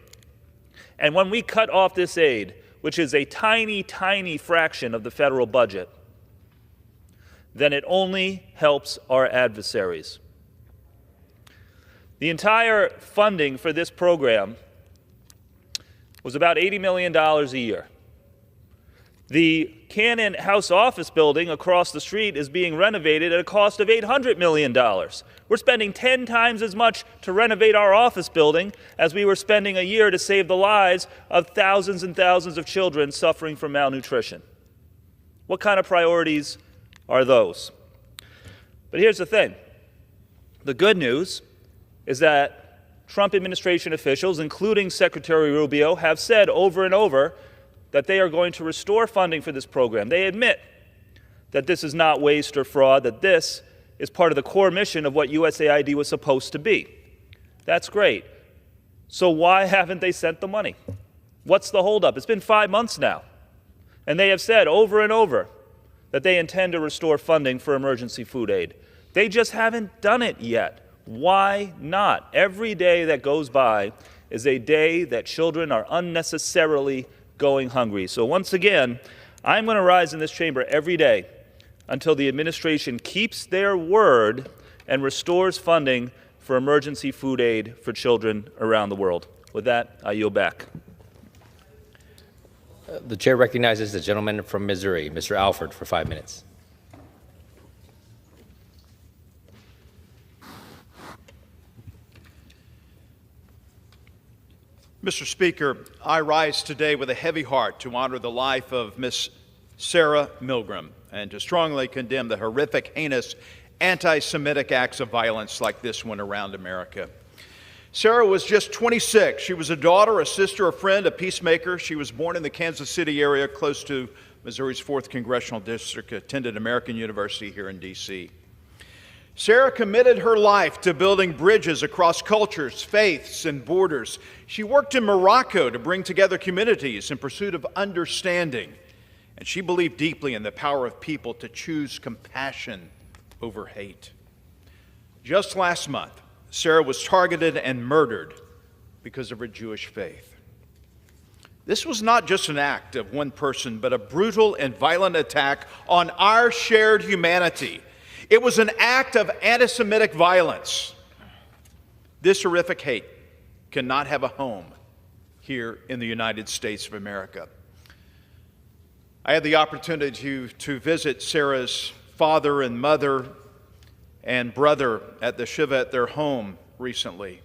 And when we cut off this aid, which is a tiny, tiny fraction of the federal budget, then it only helps our adversaries. The entire funding for this program was about $80 million a year. The Cannon House office building across the street is being renovated at a cost of $800 million. We're spending 10 times as much to renovate our office building as we were spending a year to save the lives of thousands and thousands of children suffering from malnutrition. What kind of priorities are those? But here's the thing. The good news is that Trump administration officials, including Secretary Rubio, have said over and over that they are going to restore funding for this program. They admit that this is not waste or fraud, that this is part of the core mission of what USAID was supposed to be. That's great. So why haven't they sent the money? What's the holdup? It's been 5 months now. And they have said over and over that they intend to restore funding for emergency food aid. They just haven't done it yet. Why not? Every day that goes by is a day that children are unnecessarily going hungry. So once again, I'm going to rise in this chamber every day until the administration keeps their word and restores funding for emergency food aid for children around the world. With that, I yield back. The chair recognizes the gentleman from Missouri, Mr. Alford, for 5 minutes. Mr. Speaker, I rise today with a heavy heart to honor the life of Miss Sarah Milgram and to strongly condemn the horrific, heinous, anti-Semitic acts of violence like this one around America. Sarah was just 26. She was a daughter, a sister, a friend, a peacemaker. She was born in the Kansas City area close to Missouri's 4th Congressional District, attended American University here in D.C. Sarah committed her life to building bridges across cultures, faiths, and borders. She worked in Morocco to bring together communities in pursuit of understanding. And she believed deeply in the power of people to choose compassion over hate. Just last month, Sarah was targeted and murdered because of her Jewish faith. This was not just an act of one person, but a brutal and violent attack on our shared humanity. It was an act of anti-Semitic violence. This horrific hate cannot have a home here in the United States of America. I had the opportunity to visit Sarah's father and mother and brother at the Shiva at their home recently.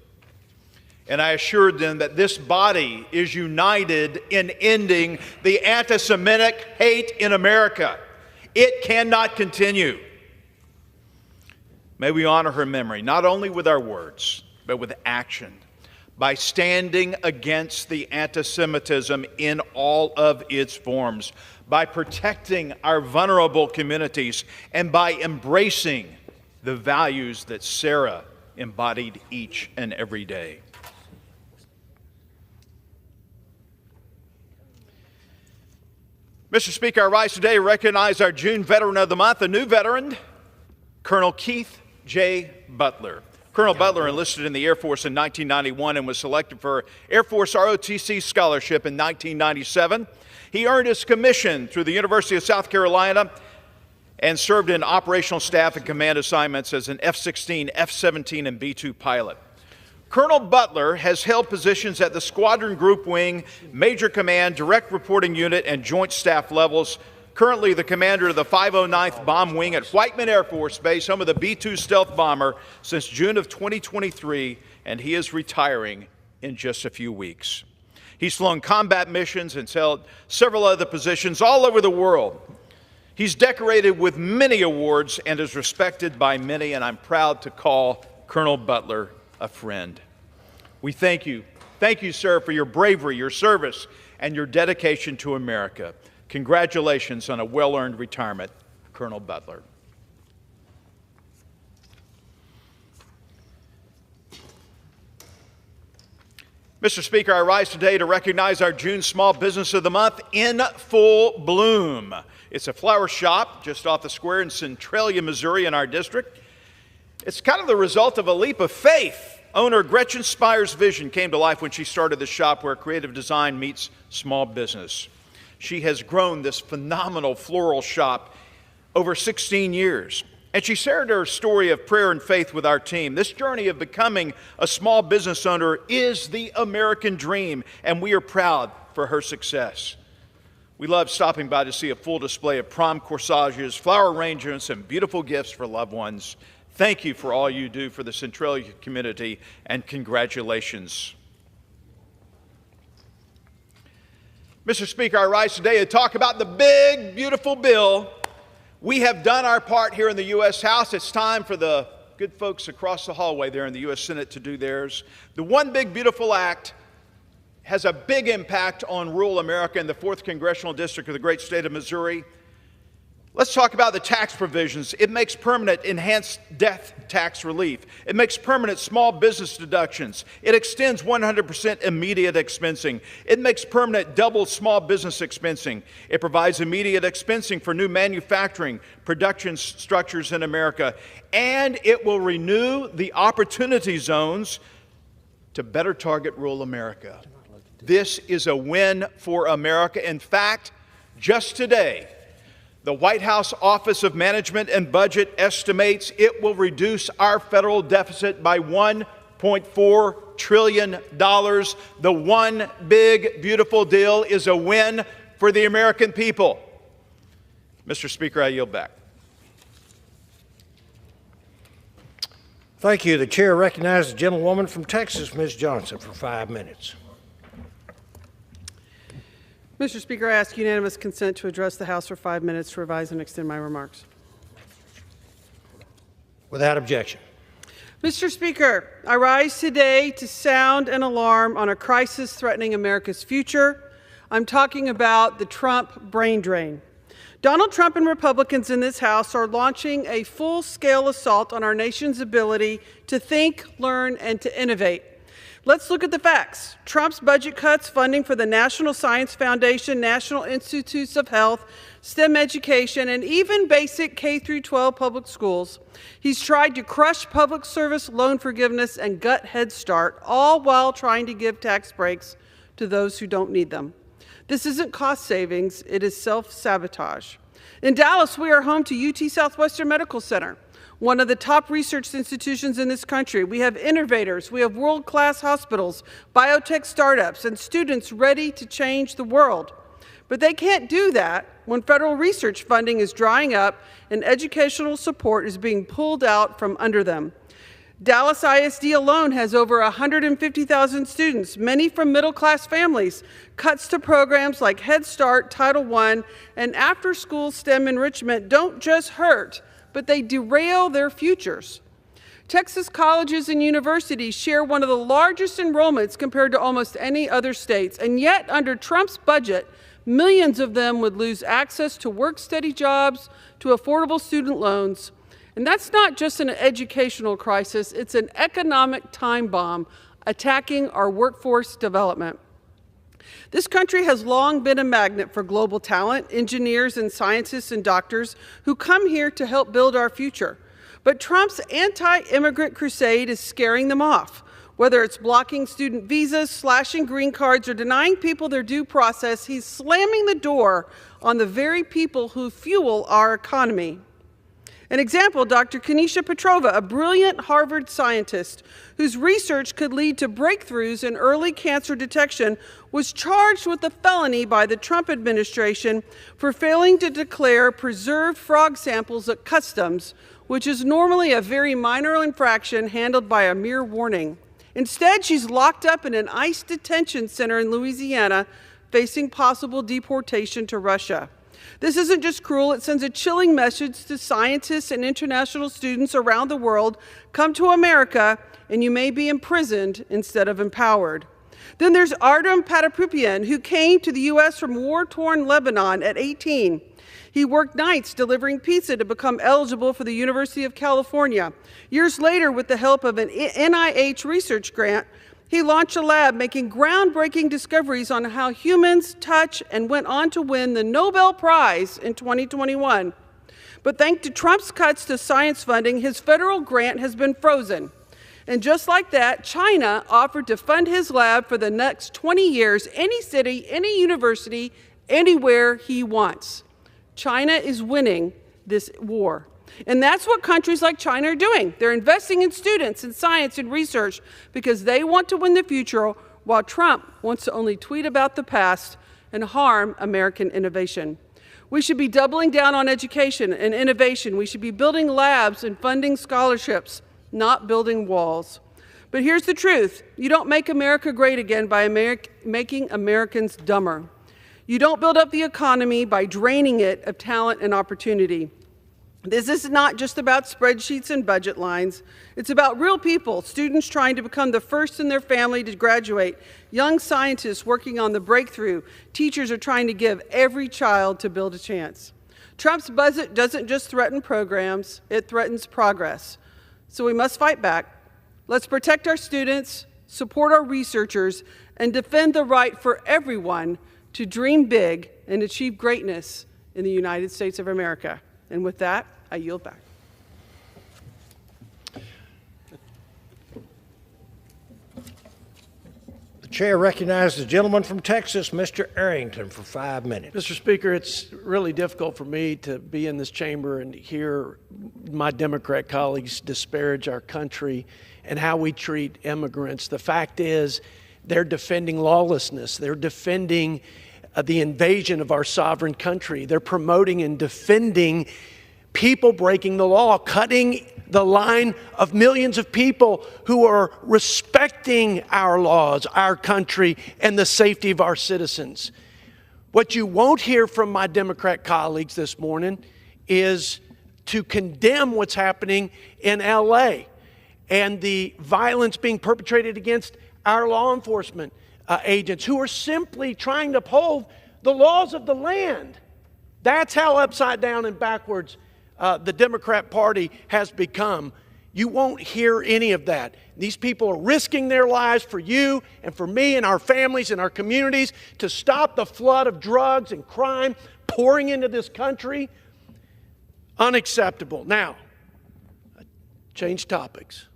And I assured them that this body is united in ending the anti-Semitic hate in America. It cannot continue. May we honor her memory, not only with our words, but with action, by standing against the anti-Semitism in all of its forms, by protecting our vulnerable communities, and by embracing the values that Sarah embodied each and every day. Mr. Speaker, I rise today to recognize our June Veteran of the Month, a new veteran, Colonel Keith J. Butler. Colonel Butler enlisted in the Air Force in 1991 and was selected for Air Force ROTC scholarship in 1997. He earned his commission through the University of South Carolina and served in operational staff and command assignments as an F-16, F-17, and B-2 pilot. Colonel Butler has held positions at the Squadron Group Wing, Major Command, Direct Reporting Unit, and Joint Staff levels. Currently the commander of the 509th Bomb Wing at Whiteman Air Force Base, home of the B-2 stealth bomber, since June of 2023, and he is retiring in just a few weeks. He's flown combat missions and held several other positions all over the world. He's decorated with many awards and is respected by many, and I'm proud to call Colonel Butler a friend. We thank you. Thank you, sir, for your bravery, your service, and your dedication to America. Congratulations on a well-earned retirement, Colonel Butler. Mr. Speaker, I rise today to recognize our June Small Business of the Month in full bloom. It's a flower shop just off the square in Centralia, Missouri, in our district. It's kind of the result of a leap of faith. Owner Gretchen Spire's vision came to life when she started the shop where creative design meets small business. She has grown this phenomenal floral shop over 16 years. And she shared her story of prayer and faith with our team. This journey of becoming a small business owner is the American dream, and we are proud for her success. We love stopping by to see a full display of prom corsages, flower arrangements, and beautiful gifts for loved ones. Thank you for all you do for the Centralia community, and congratulations. Mr. Speaker, I rise today to talk about the big, beautiful bill. We have done our part here in the U.S. House. It's time for the good folks across the hallway there in the U.S. Senate to do theirs. The One Big Beautiful Act has a big impact on rural America in the 4th Congressional District of the great state of Missouri. Let's talk about the tax provisions. It makes permanent enhanced death tax relief. It makes permanent small business deductions. It extends 100% immediate expensing. It makes permanent double small business expensing. It provides immediate expensing for new manufacturing, production structures in America. And it will renew the opportunity zones to better target rural America. This is a win for America. In fact, just today, the White House Office of Management and Budget estimates it will reduce our federal deficit by $1.4 trillion. The One Big Beautiful Deal is a win for the American people. Mr. Speaker, I yield back. Thank you. The chair recognizes the gentlewoman from Texas, Ms. Johnson, for 5 minutes. Mr. Speaker, I ask unanimous consent to address the House for 5 minutes to revise and extend my remarks. Without objection. Mr. Speaker, I rise today to sound an alarm on a crisis threatening America's future. I'm talking about the Trump brain drain. Donald Trump and Republicans in this House are launching a full-scale assault on our nation's ability to think, learn, and to innovate. Let's look at the facts. Trump's budget cuts funding for the National Science Foundation, National Institutes of Health, STEM education, and even basic K-12 public schools. He's tried to crush public service loan forgiveness and gut Head Start, all while trying to give tax breaks to those who don't need them. This isn't cost savings, it is self-sabotage. In Dallas, we are home to UT Southwestern Medical Center, one of the top research institutions in this country. We have innovators, we have world-class hospitals, biotech startups, and students ready to change the world. But they can't do that when federal research funding is drying up and educational support is being pulled out from under them. Dallas ISD alone has over 150,000 students, many from middle-class families. Cuts to programs like Head Start, Title I, and after-school STEM enrichment don't just hurt, but they derail their futures. Texas colleges and universities share one of the largest enrollments compared to almost any other states, and yet under Trump's budget, millions of them would lose access to work-steady jobs, to affordable student loans. And that's not just an educational crisis, it's an economic time bomb attacking our workforce development. This country has long been a magnet for global talent, engineers and scientists and doctors who come here to help build our future. But Trump's anti-immigrant crusade is scaring them off. Whether it's blocking student visas, slashing green cards, or denying people their due process, he's slamming the door on the very people who fuel our economy. An example, Dr. Kanisha Petrova, a brilliant Harvard scientist whose research could lead to breakthroughs in early cancer detection, was charged with a felony by the Trump administration for failing to declare preserved frog samples at customs, which is normally a very minor infraction handled by a mere warning. Instead, she's locked up in an ICE detention center in Louisiana, facing possible deportation to Russia. This isn't just cruel, it sends a chilling message to scientists and international students around the world. Come to America, and you may be imprisoned instead of empowered. Then there's Artem Pataprypian, who came to the U.S. from war-torn Lebanon at 18. He worked nights delivering pizza to become eligible for the University of California. Years later, with the help of an NIH research grant, he launched a lab making groundbreaking discoveries on how humans touch, and went on to win the Nobel Prize in 2021. But thanks to Trump's cuts to science funding, his federal grant has been frozen. And just like that, China offered to fund his lab for the next 20 years, any city, any university, anywhere he wants. China is winning this war. And that's what countries like China are doing. They're investing in students, in science, and research because they want to win the future, while Trump wants to only tweet about the past and harm American innovation. We should be doubling down on education and innovation. We should be building labs and funding scholarships, not building walls. But here's the truth. You don't make America great again by making Americans dumber. You don't build up the economy by draining it of talent and opportunity. This is not just about spreadsheets and budget lines. It's about real people, students trying to become the first in their family to graduate, young scientists working on the breakthrough. Teachers are trying to give every child to build a chance. Trump's budget doesn't just threaten programs, it threatens progress. So we must fight back. Let's protect our students, support our researchers, and defend the right for everyone to dream big and achieve greatness in the United States of America. And with that, I yield back. The chair recognizes the gentleman from Texas, Mr. Arrington, for 5 minutes. Mr. Speaker, it's really difficult for me to be in this chamber and hear my Democrat colleagues disparage our country and how we treat immigrants. The fact is, they're defending lawlessness. They're defending the invasion of our sovereign country. They're promoting and defending people breaking the law, cutting the line of millions of people who are respecting our laws, our country, and the safety of our citizens. What you won't hear from my Democrat colleagues this morning is to condemn what's happening in L.A. and the violence being perpetrated against our law enforcement agents who are simply trying to uphold the laws of the land. That's how upside down and backwards the Democrat Party has become. You won't hear any of that. These people are risking their lives for you and for me and our families and our communities to stop the flood of drugs and crime pouring into this country. Unacceptable. Now, change topics.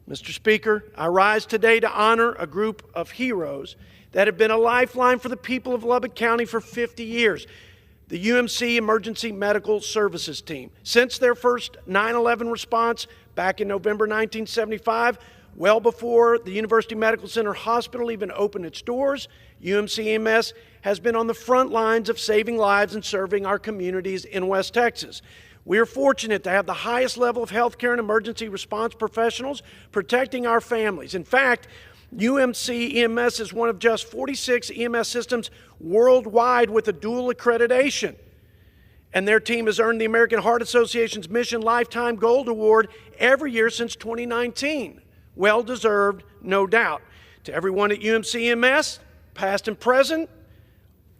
Mr. Speaker, I rise today to honor a group of heroes that have been a lifeline for the people of Lubbock County for 50 years. The UMC Emergency Medical Services Team. Since their first 9/11 response back in November 1975, well before the University Medical Center Hospital even opened its doors, UMC EMS has been on the front lines of saving lives and serving our communities in West Texas. We are fortunate to have the highest level of healthcare and emergency response professionals protecting our families. In fact, UMC EMS is one of just 46 EMS systems worldwide with a dual accreditation. And their team has earned the American Heart Association's Mission Lifetime Gold Award every year since 2019. Well deserved, no doubt. To everyone at UMCMS, past and present,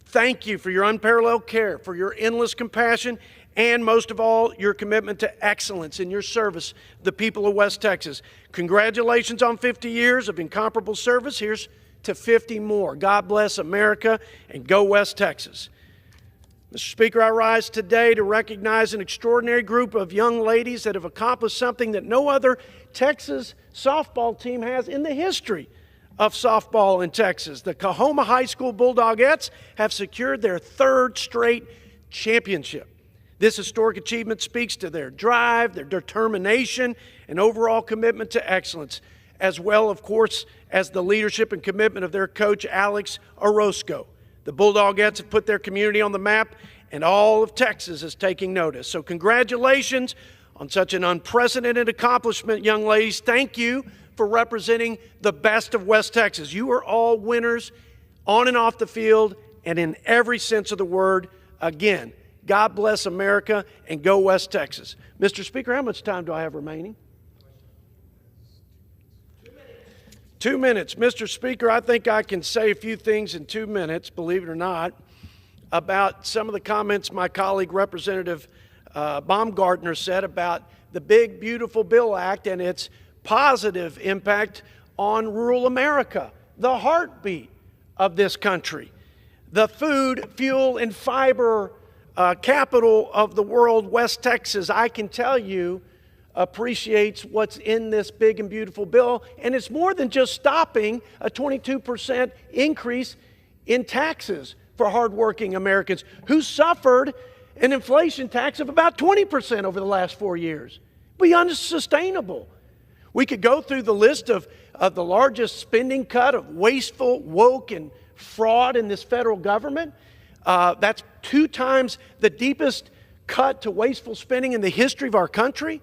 thank you for your unparalleled care, for your endless compassion, and most of all, your commitment to excellence in your service, the people of West Texas. Congratulations on 50 years of incomparable service. Here's to 50 more. God bless America, and go West Texas. Mr. Speaker, I rise today to recognize an extraordinary group of young ladies that have accomplished something that no other Texas softball team has in the history of softball in Texas. The Coahoma High School Bulldogettes have secured their third straight championship. This historic achievement speaks to their drive, their determination, and overall commitment to excellence, as well, of course, as the leadership and commitment of their coach, Alex Orozco. The Bulldogettes have put their community on the map, and all of Texas is taking notice. So congratulations on such an unprecedented accomplishment, young ladies. Thank you for representing the best of West Texas. You are all winners on and off the field and in every sense of the word. Again, God bless America, and go West Texas. Mr. Speaker, how much time do I have remaining? 2 minutes. Mr. Speaker, I think I can say a few things in 2 minutes, believe it or not, about some of the comments my colleague Representative Baumgartner said about the Big Beautiful Bill Act and its positive impact on rural America, the heartbeat of this country, the food, fuel, and fiber capital of the world. West Texas, I can tell you, appreciates what's in this big and beautiful bill, and it's more than just stopping a 22% increase in taxes for hardworking Americans who suffered an inflation tax of about 20% over the last 4 years. Be unsustainable. We could go through the list of the largest spending cut of wasteful, woke, and fraud in this federal government. That's 2 times the deepest cut to wasteful spending in the history of our country.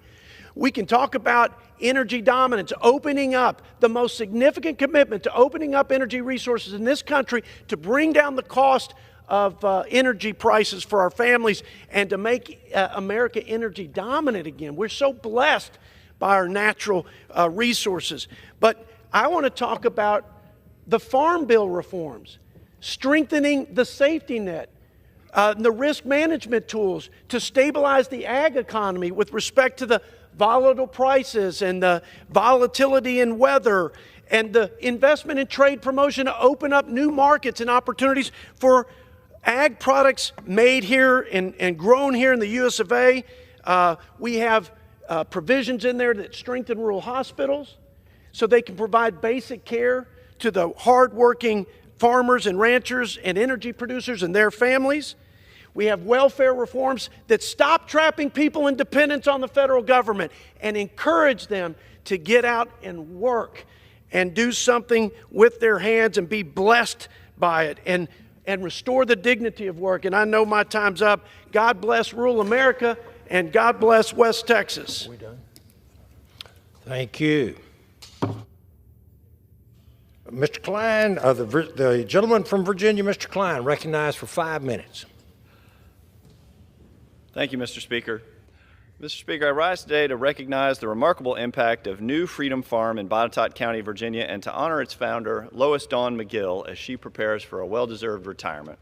We can talk about energy dominance, opening up, the most significant commitment to opening up energy resources in this country to bring down the cost of energy prices for our families and to make America energy dominant again. We're so blessed by our natural resources. But I want to talk about the Farm Bill reforms, strengthening the safety net, the risk management tools to stabilize the ag economy with respect to the volatile prices and the volatility in weather, and the investment in trade promotion to open up new markets and opportunities for ag products made here and grown here in the U.S. of A. We have provisions in there that strengthen rural hospitals so they can provide basic care to the hardworking farmers and ranchers and energy producers and their families. We have welfare reforms that stop trapping people in dependence on the federal government and encourage them to get out and work and do something with their hands and be blessed by it and restore the dignity of work. And I know my time's up. God bless rural America, and God bless West Texas. Are we done? Thank you. Mr. Klein, the gentleman from Virginia, Mr. Klein, recognized for 5 minutes. Thank you, Mr. Speaker. Mr. Speaker, I rise today to recognize the remarkable impact of New Freedom Farm in Botetourt County, Virginia, and to honor its founder, Lois Dawn McGill, as she prepares for a well-deserved retirement.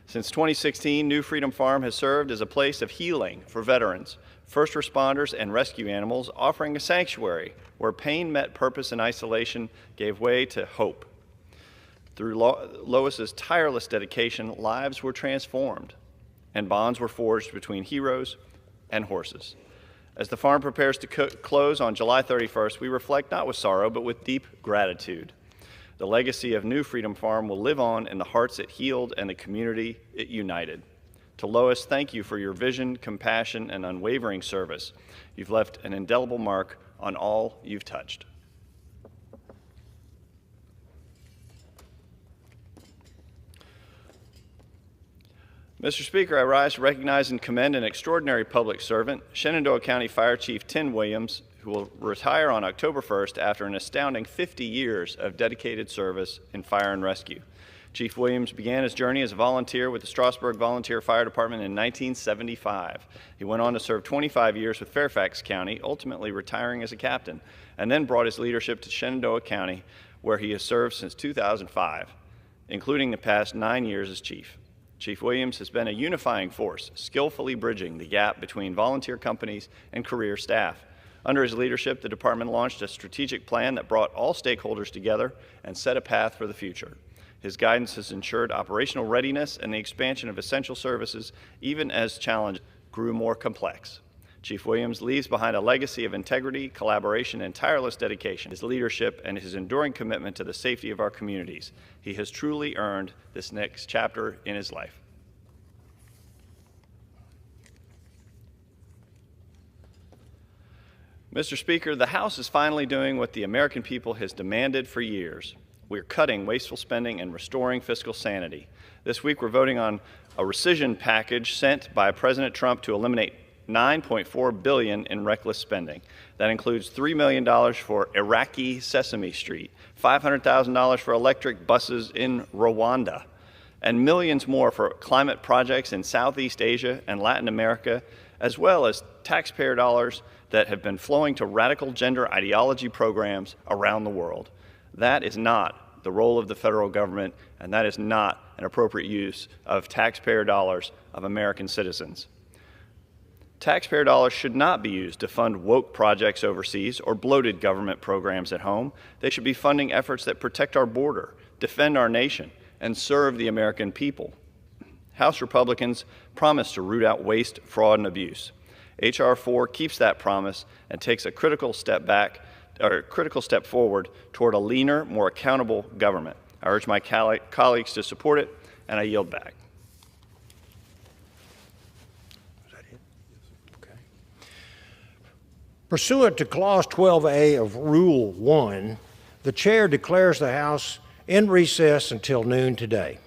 Since 2016, New Freedom Farm has served as a place of healing for veterans, first responders, and rescue animals, offering a sanctuary where pain met purpose and isolation gave way to hope. Through Lois's tireless dedication, lives were transformed and bonds were forged between heroes and horses. As the farm prepares to close on July 31st, we reflect not with sorrow, but with deep gratitude. The legacy of New Freedom Farm will live on in the hearts it healed and the community it united. To Lois, thank you for your vision, compassion, and unwavering service. You've left an indelible mark on all you've touched. Mr. Speaker, I rise to recognize and commend an extraordinary public servant, Shenandoah County Fire Chief Tim Williams, who will retire on October 1st after an astounding 50 years of dedicated service in fire and rescue. Chief Williams began his journey as a volunteer with the Strasburg Volunteer Fire Department in 1975. He went on to serve 25 years with Fairfax County, ultimately retiring as a captain, and then brought his leadership to Shenandoah County, where he has served since 2005, including the past 9 years as chief. Chief Williams has been a unifying force, skillfully bridging the gap between volunteer companies and career staff. Under his leadership, the department launched a strategic plan that brought all stakeholders together and set a path for the future. His guidance has ensured operational readiness and the expansion of essential services, even as challenges grew more complex. Chief Williams leaves behind a legacy of integrity, collaboration, and tireless dedication. His leadership and his enduring commitment to the safety of our communities. He has truly earned this next chapter in his life. Mr. Speaker, the House is finally doing what the American people has demanded for years. We're cutting wasteful spending and restoring fiscal sanity. This week, we're voting on a rescission package sent by President Trump to eliminate $9.4 billion in reckless spending. That includes $3 million for Iraqi Sesame Street, $500,000 for electric buses in Rwanda, and millions more for climate projects in Southeast Asia and Latin America, as well as taxpayer dollars that have been flowing to radical gender ideology programs around the world. That is not the role of the federal government, and that is not an appropriate use of taxpayer dollars of American citizens. Taxpayer dollars should not be used to fund woke projects overseas or bloated government programs at home. They should be funding efforts that protect our border, defend our nation, and serve the American people. House Republicans promised to root out waste, fraud, and abuse. H.R. 4 keeps that promise and takes a critical step forward toward a leaner, more accountable government. I urge my colleagues to support it, and I yield back. Pursuant to Clause 12A of Rule 1, the Chair declares the House in recess until noon today.